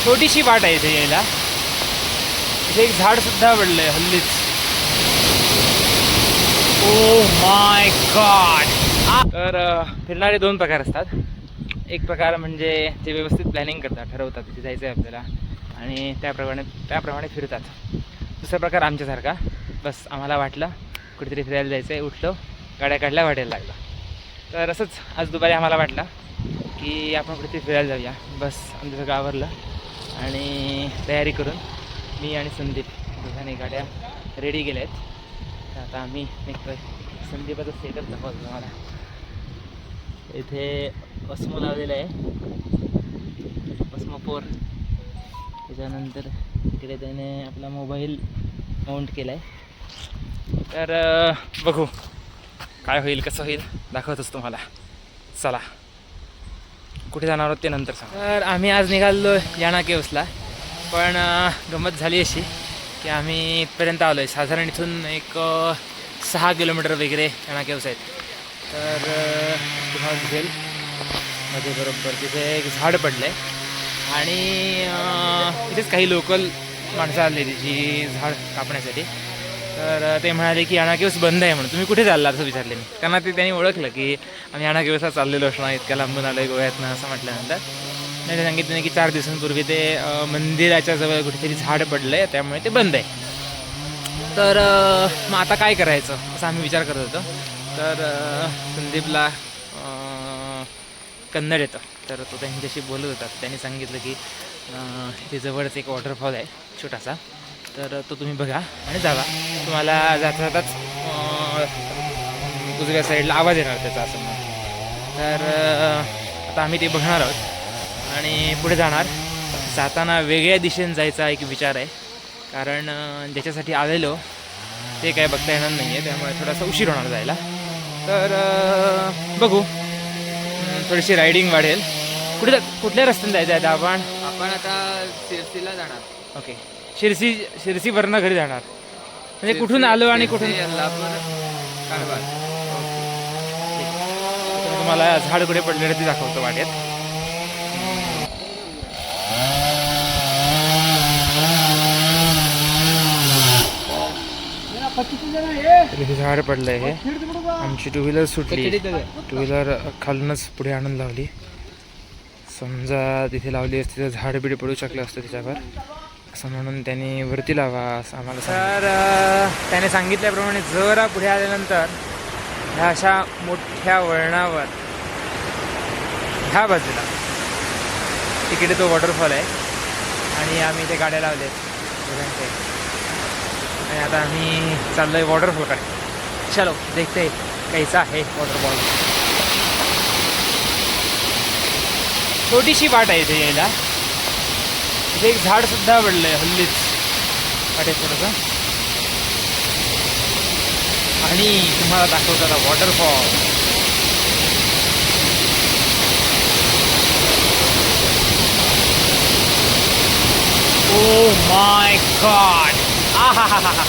छोटीशी वाट आहे इथे यायला. इथे एक झाडसुद्धा पडलं आहे हल्लीच. Oh my God. तर फिरणारे दोन प्रकार असतात. एक प्रकार म्हणजे जे व्यवस्थित प्लॅनिंग करतात, ठरवतात तिथे जायचं आहे आपल्याला आणि त्याप्रमाणे फिरतात. दुसरा प्रकार आमच्यासारखा, बस आम्हाला वाटलं कुठेतरी फिरायला जायचं आहे, उठलो, गाड्या काढल्या, वाटायला लागला. तर असंच आज दुपारी आम्हाला वाटलं की आपण कुठेतरी फिरायला जाऊया. बस आमचं सगळं आवरलं आणि तयारी करून मी आणि संदीप दोघांनी गाड्या रेडी केल्या आहेत. तर आता आम्ही निघतोय. संदीपाचं सेटअप दाखवतो तुम्हाला. इथे ऑस्मो लावलेलं आहे, ऑस्मो 4. त्याच्यानंतर इकडे त्याने आपला मोबाईल माउंट केला आहे. तर बघू काय होईल, कसं होईल, दाखवतोच तुम्हाला. चला, कुठे जाणार आहोत ते नंतर सांग. तर आम्ही आज निघालो याना केव्सला, पण गंमत झाली अशी की आम्ही इथपर्यंत आलो आहे. साधारण इथून एक 6 किलोमीटर वगैरे याना केव्स आहेत. तर तुम्हाला दिसेल मध्ये बरोबर तिथे एक झाड पडलं आहे आणि इथेच काही लोकल माणसं आली जी झाड कापण्यासाठी. तर ते म्हणाले की याना केव्स बंद आहे म्हणून. तुम्ही कुठे चालला असं विचारले मी. त्यांना त्यांनी ओळखलं की आम्ही याना केव्सला चाललेलो असणार, इतक्या लांबून आलो आहे गोव्यातनं असं म्हटल्यानंतर ते सांगितलं की 4 दिवसांपूर्वी ते मंदिराच्या जवळ कुठेतरी झाड पडलं आहे, त्यामुळे ते बंद आहे. तर मग आता काय करायचं असं आम्ही विचार करत होतो. तर संदीपला कन्नड येतं, तर तो त्यांच्याशी बोलत होता. त्यांनी सांगितलं की इथे जवळच एक वॉटरफॉल आहे छोटासा, तर तो तुम्ही बघा आणि जावा. तुम्हाला जाता जाताच उजव्या साईडला आवाज येणार त्याचा असं म्हणून. तर आता आम्ही ते बघणार आहोत आणि पुढे जाणार. जाताना वेगळ्या दिशेने जायचा एक विचार आहे, कारण ज्याच्यासाठी आलेलो ते काय बघता येणार नाही आहे, त्यामुळे थोडासा उशीर होणार जायला. तर बघू, थोडीशी रायडिंग वाढेल. कुठल्या रस्त्याने जायचं आहे आपण आता शिरसीला जाणार. ओके, शिरसीवरनं घरी जाणार म्हणजे कुठून आलो आणि कुठून कारवार. तुम्हाला झाड कुठे पडलेलं ते दाखवतो वाटेत. इथे झाड पडलं आहे. आमची 2 व्हीलर सुटली. 2 व्हीलर खालूनच पुढे आणून लावली. समजा तिथे लावली असती तर झाड बिड पडू शकलं असतं त्याच्यावर, असं म्हणून त्यांनी वरती लावा असं आम्हाला. तर त्याने सांगितल्याप्रमाणे जरा पुढे आल्यानंतर ह्या अशा मोठ्या वळणावर ह्या बाजूला तिकडे तो वॉटरफॉल आहे आणि आम्ही इथे गाड्या लावल्या आहेत आणि आता आम्ही चाललो आहे वॉटरफॉलकडे. चलो देखते कैसा आहे वॉटरफॉल. छोटीशी वाट आहे इथे यायला. इथे एक झाडसुद्धा पडलं आहे हल्लीच वाटेत थोडंसं आणि तुम्हाला दाखवतो आता वॉटरफॉल. Oh my God. हा हा हा.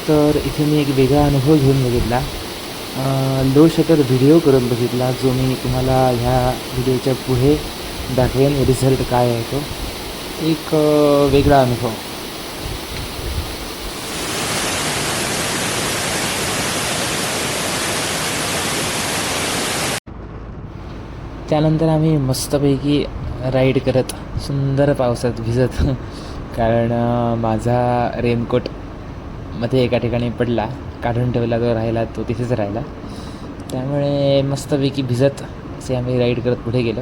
तर इथे मी एक वेगळा अनुभव घेऊन बघितला. लो शटर व्हिडिओ करून बघितला, जो मी तुम्हाला ह्या व्हिडिओच्या पुढे दाखवेन. रिझल्ट काय आहे तो एक वेगळा अनुभव. त्यानंतर आम्ही मस्तपैकी राईड करत सुंदर पावसात भिजत, कारण माझा रेनकोट मध्ये एका ठिकाणी पडला, काढून ठेवला, तो राहिला, तो तिथेच राहिला. त्यामुळे मस्तपैकी भिजत असे आम्ही राईड करत पुढे गेलो.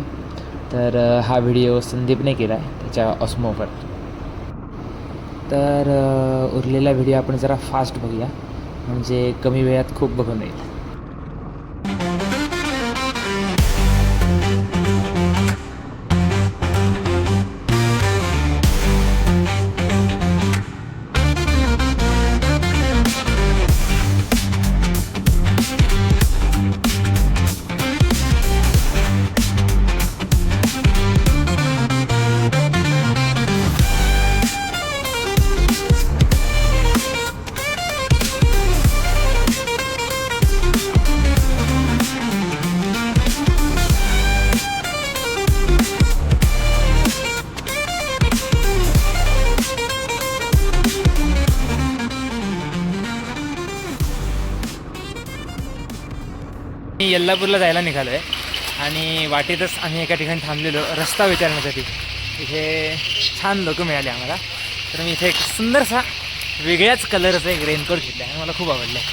तर हा व्हिडिओ संदीपने केला आहे त्याच्या ऑस्मोवर. तर उरलेला व्हिडिओ आपण जरा फास्ट बघूया, म्हणजे कमी वेळात खूप बघून येईल. मी यल्लापूरला जायला निघालो आहे आणि वाटेतच आम्ही एका ठिकाणी थांबलेलो रस्ता विचारण्यासाठी. इथे छान लोक मिळाले आम्हाला. तर मी इथे एक सुंदरसा वेगळ्याच कलरचा एक रेनकोट घेतला आहे आणि मला खूप आवडला आहे.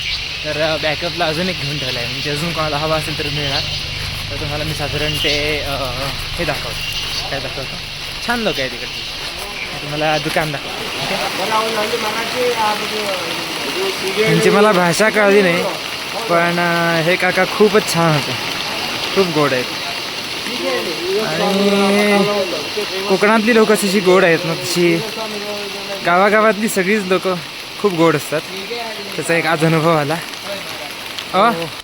तर बॅकअपला अजून एक घेऊन ठेवला आहे, म्हणजे अजून कोणाला हवा असेल तर मिळणार. तर तुम्हाला मी साधारण ते हे दाखवतो. काय दाखवतो, छान लोक आहे तिकडचे. तुम्हाला दुकान दाखवतो. त्यांची मला भाषा कळली नाही, पण हे काका खूपच छान होते, खूप गोड आहेत. आणि कोकणातली लोक अशी गोड आहेत ना, तशी गावागावातली सगळीच लोक खूप गोड असतात. त्याचा एक आज अनुभव आला.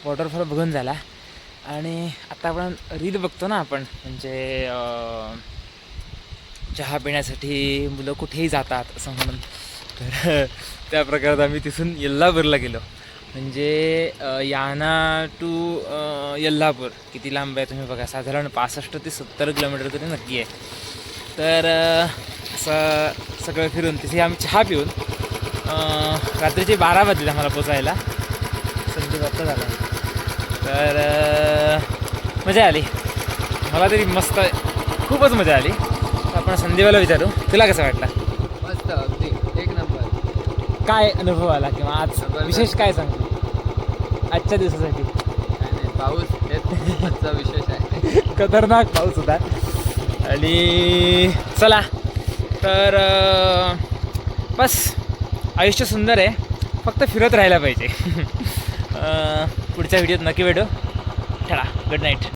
वॉटरफॉल बघून झाला आणि आता आपण रील बघतो ना आपण, म्हणजे चहा पिण्यासाठी मुलं कुठेही जातात असं म्हणून. तर त्या प्रकारात आम्ही तिथून यल्लापूरला गेलो. म्हणजे याना टू यल्लापूर किती लांब आहे तुम्ही बघा, साधारण 65 ते 70 किलोमीटर तरी नक्की आहे. तर असं सगळं फिरून तिथे आम्ही चहा पिऊन रात्रीचे 12 वाजले आम्हाला पोचायला. संजय बाप्पा झाला. तर मजा आली मला तरी, मस्त खूपच मजा आली. आपण संदीपला विचारू, तुला कसं वाटलं? मस्त, अगदी एक नंबर. काय अनुभव आला किंवा आज विशेष काय सांगतो आजच्या दिवसासाठी? नाही, पाऊस हेच आजचा विशेष आहे. खतरनाक पाऊस होता. आणि चला तर बस आयुष्य सुंदर आहे, फक्त फिरत राहायला पाहिजे. पुढच्या व्हिडिओत नक्की भेटू. ठेवा, गुड नाईट.